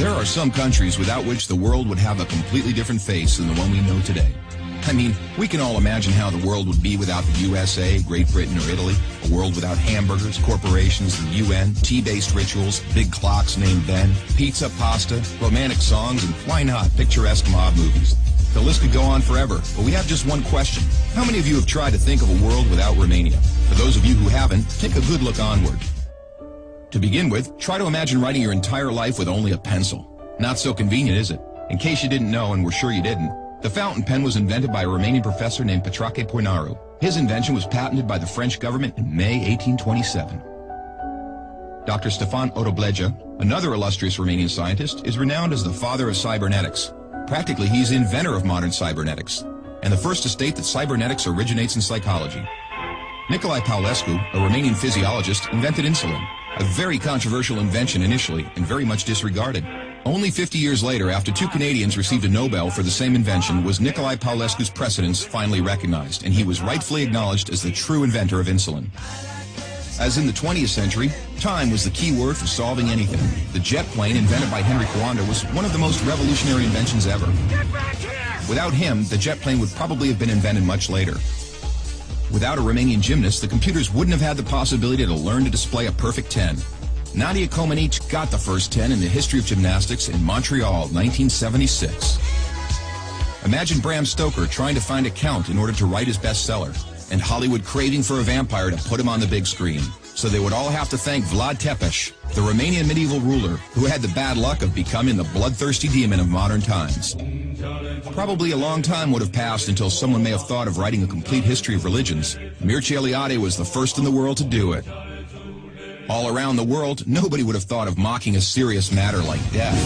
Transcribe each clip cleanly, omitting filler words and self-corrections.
There are some countries without which the world would have a completely different face than the one we know today. I mean, we can all imagine how the world would be without the USA, Great Britain, or Italy. A world without hamburgers, corporations, the UN, tea-based rituals, big clocks named Ben, pizza, pasta, romantic songs, and why not, picturesque mob movies. The list could go on forever, but we have just one question. How many of you have tried to think of a world without Romania? For those of you who haven't, take a good look onward. To begin with, try to imagine writing your entire life with only a pencil. Not so convenient, is it? In case you didn't know, and we're sure you didn't, the fountain pen was invented by a Romanian professor named Petrache Poinaru. His invention was patented by the French government in May 1827. Dr. Stefan Odobleja, another illustrious Romanian scientist, is renowned as the father of cybernetics. Practically, he's the inventor of modern cybernetics, and the first to state that cybernetics originates in psychology. Nicolae Paulescu, a Romanian physiologist, invented insulin, a very controversial invention initially and very much disregarded. Only 50 years later, after two Canadians received a Nobel for the same invention, was Nicolae Paulescu's precedence finally recognized, and he was rightfully acknowledged as the true inventor of insulin. As in the 20th century, time was the key word for solving anything. The jet plane, invented by Henry Coanda, was one of the most revolutionary inventions ever. Without him, the jet plane would probably have been invented much later. Without a Romanian gymnast, the computers wouldn't have had the possibility to learn to display a perfect 10. Nadia Comaneci got the first 10 in the history of gymnastics in Montreal, 1976. Imagine Bram Stoker trying to find a count in order to write his bestseller, and Hollywood craving for a vampire to put him on the big screen. So they would all have to thank Vlad Tepes, the Romanian medieval ruler, who had the bad luck of becoming the bloodthirsty demon of modern times. Probably a long time would have passed until someone may have thought of writing a complete history of religions. Mircea Eliade was the first in the world to do it. All around the world, nobody would have thought of mocking a serious matter like death.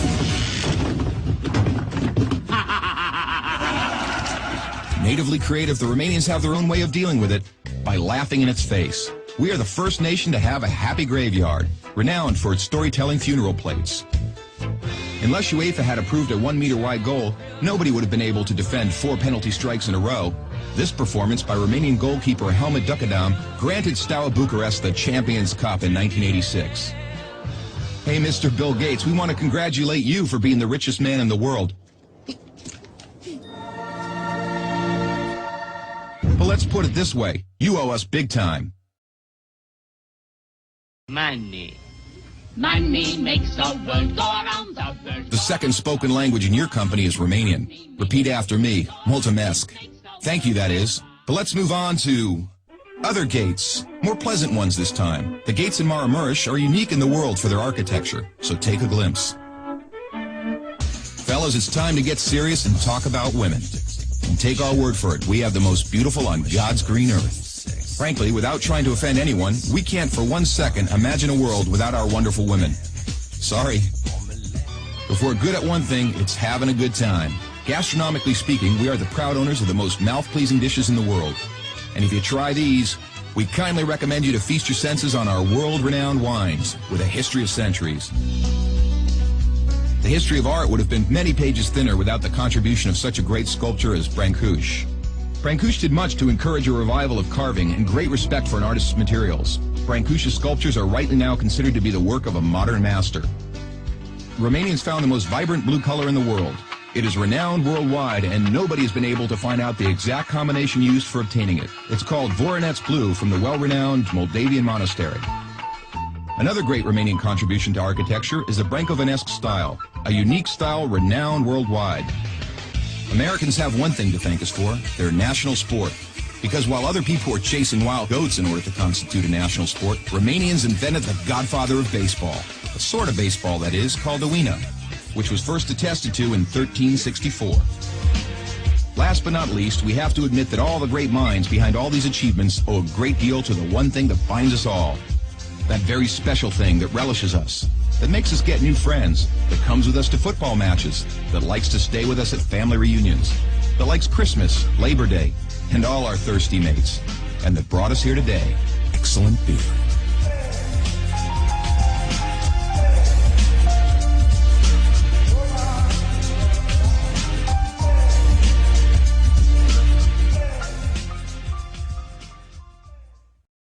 Natively creative, the Romanians have their own way of dealing with it, by laughing in its face. We are the first nation to have a happy graveyard, renowned for its storytelling funeral plates. Unless UEFA had approved a 1-meter-wide goal, nobody would have been able to defend 4 penalty strikes in a row. This performance by Romanian goalkeeper Helmut Ducadam granted Steaua Bucharest the Champions Cup in 1986. Hey, Mr. Bill Gates, we want to congratulate you for being the richest man in the world. But let's put it this way, you owe us big time. Money. Money makes the world go around, the world. The second spoken language in your company is Romanian. Repeat after me, mulțumesc. Thank you, that is. But let's move on to other gates, more pleasant ones this time. The gates in Maramureș are unique in the world for their architecture, so take a glimpse. Fellas, it's time to get serious and talk about women. And take our word for it, we have the most beautiful on God's green earth. Frankly, without trying to offend anyone, we can't for 1 second imagine a world without our wonderful women. Sorry. If we're good at one thing, it's having a good time. Gastronomically speaking, we are the proud owners of the most mouth-pleasing dishes in the world. And if you try these, we kindly recommend you to feast your senses on our world-renowned wines with a history of centuries. The history of art would have been many pages thinner without the contribution of such a great sculptor as Brancusi. Brancusi did much to encourage a revival of carving and great respect for an artist's materials. Brancusi's sculptures are rightly now considered to be the work of a modern master. Romanians found the most vibrant blue color in the world. It is renowned worldwide, and nobody has been able to find out the exact combination used for obtaining it. It's called Voronezh blue from the well-renowned Moldavian monastery. Another great Romanian contribution to architecture is the Brancovanesque style, a unique style renowned worldwide. Americans have one thing to thank us for, their national sport. Because while other people were chasing wild goats in order to constitute a national sport, Romanians invented the godfather of baseball, a sort of baseball that is, called the Wina, which was first attested to in 1364. Last but not least, we have to admit that all the great minds behind all these achievements owe a great deal to the one thing that binds us all. That very special thing that relishes us, that makes us get new friends, that comes with us to football matches, that likes to stay with us at family reunions, that likes Christmas, Labor Day, and all our thirsty mates, and that brought us here today, excellent beer.